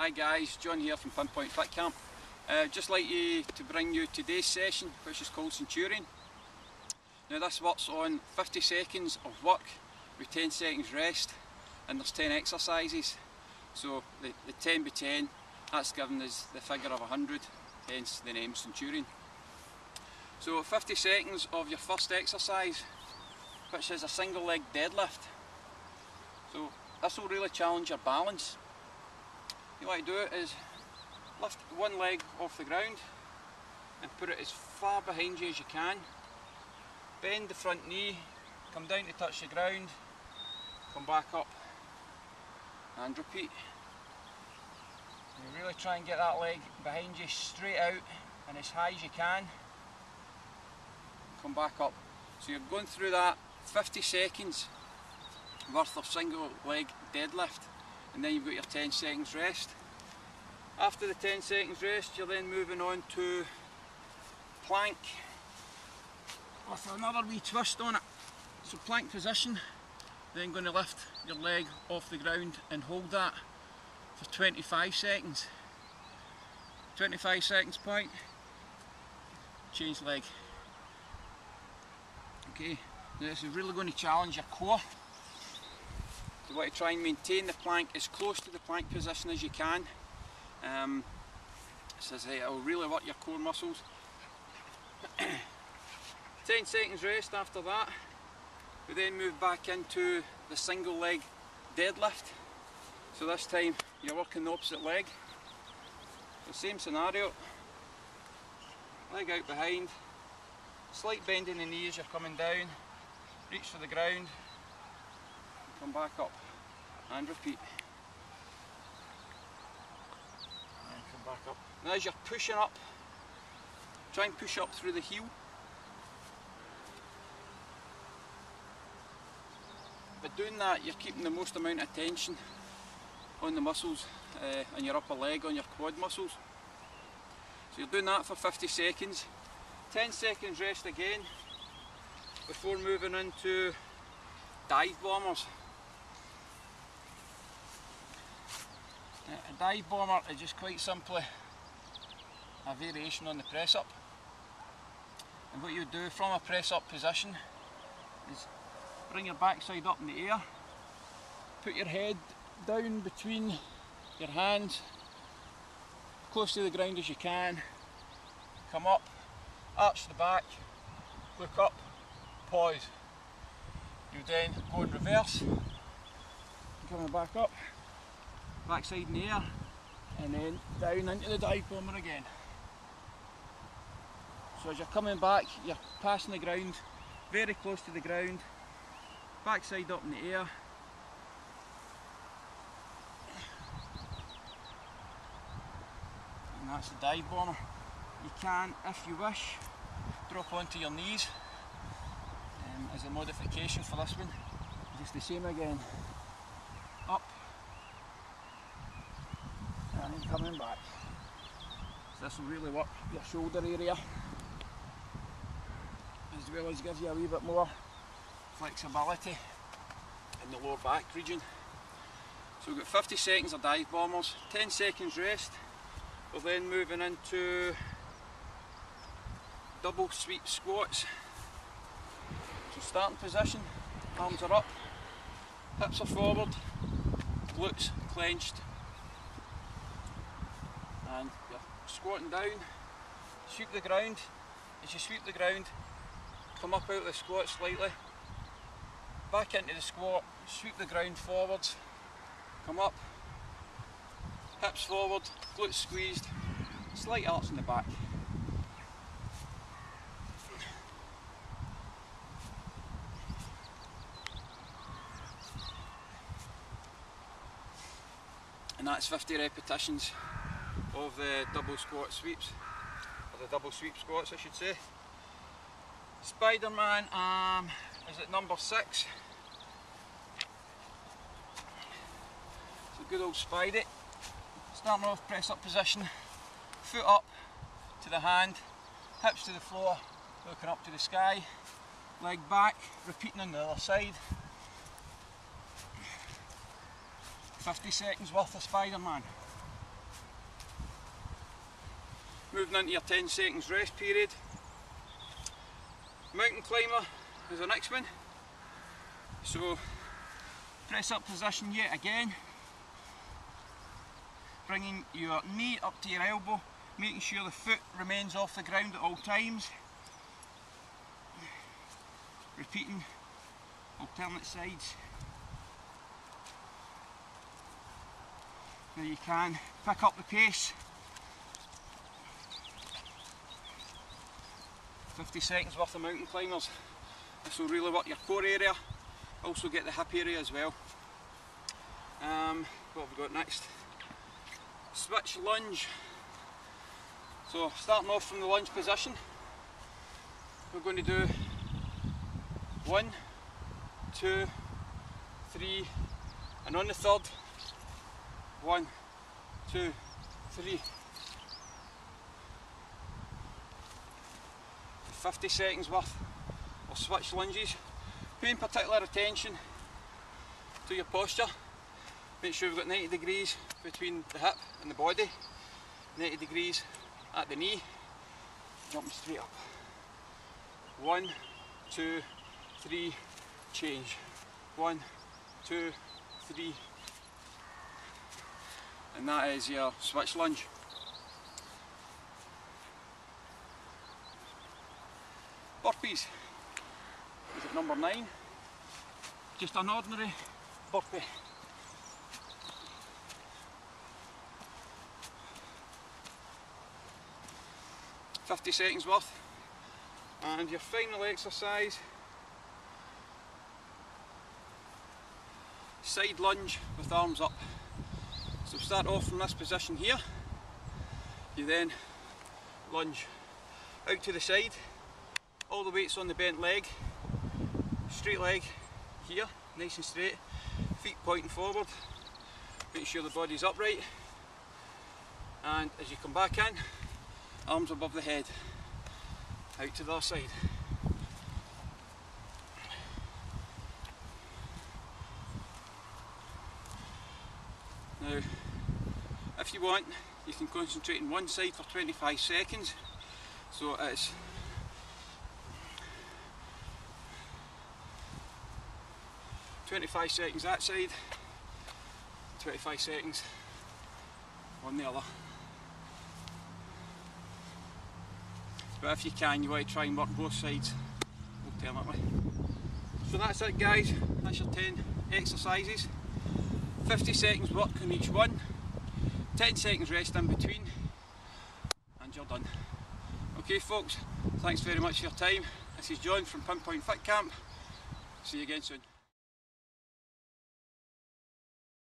Hi guys, John here from Pinpoint-Fitcamp. Just like to bring you today's session, which is called Centurion. Now this works on 50 seconds of work with 10 seconds rest, and there's 10 exercises. So the 10 by 10, that's given us the figure of 100, hence the name Centurion. So 50 seconds of your first exercise, which is a single leg deadlift. So this will really challenge your balance. What you want to do is lift one leg off the ground and put it as far behind you as you can. Bend the front knee, come down to touch the ground, come back up and repeat. You really try and get that leg behind you straight out and as high as you can. Come back up. So you're going through that 50 seconds worth of single leg deadlift, and then you've got your 10 seconds rest. After the 10 seconds rest, you're then moving on to plank with another wee twist on it. So plank position, then going to lift your leg off the ground and hold that for 25 seconds. 25 seconds point, change leg. Okay, now this is really going to challenge your core. You want to try and maintain the plank as close to the plank position as you can. It will really work your core muscles. 10 seconds rest after that. We then move back into the single leg deadlift. So this time you're working the opposite leg. The same scenario. Leg out behind. Slight bend in the knee as you're coming down. Reach for the ground. Come back up and repeat. And come back up. Now as you're pushing up, try and push up through the heel. By doing that, you're keeping the most amount of tension on the muscles on your upper leg, on your quad muscles. So you're doing that for 50 seconds. 10 seconds rest again before moving into dive bombers. A dive bomber is just quite simply a variation on the press up. And what you do from a press up position is bring your backside up in the air, put your head down between your hands, close to the ground as you can, come up, arch the back, look up, pause. You then go in reverse, coming back up, backside in the air, and then down into the dive bomber again. So as you're coming back, you're passing the ground, very close to the ground, backside up in the air, and that's the dive bomber. You can, if you wish, drop onto your knees as a modification for this one. Just the same again, up and then coming back. So this will really work your shoulder area, as well as gives you a wee bit more flexibility in the lower back region. So we've got 50 seconds of dive bombers, 10 seconds rest. We're then moving into double sweep squats. So starting position, arms are up, hips are forward, glutes clenched, and you're squatting down, sweep the ground. As you sweep the ground, come up out of the squat slightly, back into the squat, sweep the ground forwards, come up, hips forward, glutes squeezed, slight arch in the back. And that's 50 repetitions of the double squat sweeps, or the double sweep squats I should say. Spider-Man is at number 6. So good old Spidey. Starting off press up position, foot up to the hand, hips to the floor, looking up to the sky, leg back, repeating on the other side. 50 seconds worth of Spider-Man. moving into your 10 seconds rest period. Mountain climber is the next one. So press up position yet again, bringing your knee up to your elbow, making sure the foot remains off the ground at all times. Repeating alternate sides. Now you can pick up the pace. 50 seconds worth of mountain climbers. This will really work your core area, also get the hip area as well. What have we got next? Switch lunge. So starting off from the lunge position, we're going to do 1, 2, 3, and on the third, 1, 2, 3. 50 seconds worth of switch lunges. Paying particular attention to your posture. Make sure we've got 90 degrees between the hip and the body, 90 degrees at the knee, jumping straight up. 1, 2, 3, change. 1, 2, 3, and that is your switch lunge. Burpees is at number 9. Just an ordinary burpee. $50 seconds worth. And your final exercise, side lunge with arms up. So start off from this position here. You then lunge out to the side. All the weight's on the bent leg, straight leg here, nice and straight, feet pointing forward, make sure the body's upright, and as you come back in, arms above the head, out to the other side. Now, if you want, you can concentrate on one side for 25 seconds, so it's 25 seconds that side, 25 seconds on the other. But if you can, you want to try and work both sides alternately. So that's it guys, that's your 10 exercises. 50 seconds work on each one, 10 seconds rest in between, and you're done. Okay folks, thanks very much for your time. This is John from Pinpoint-Fitcamp. See you again soon.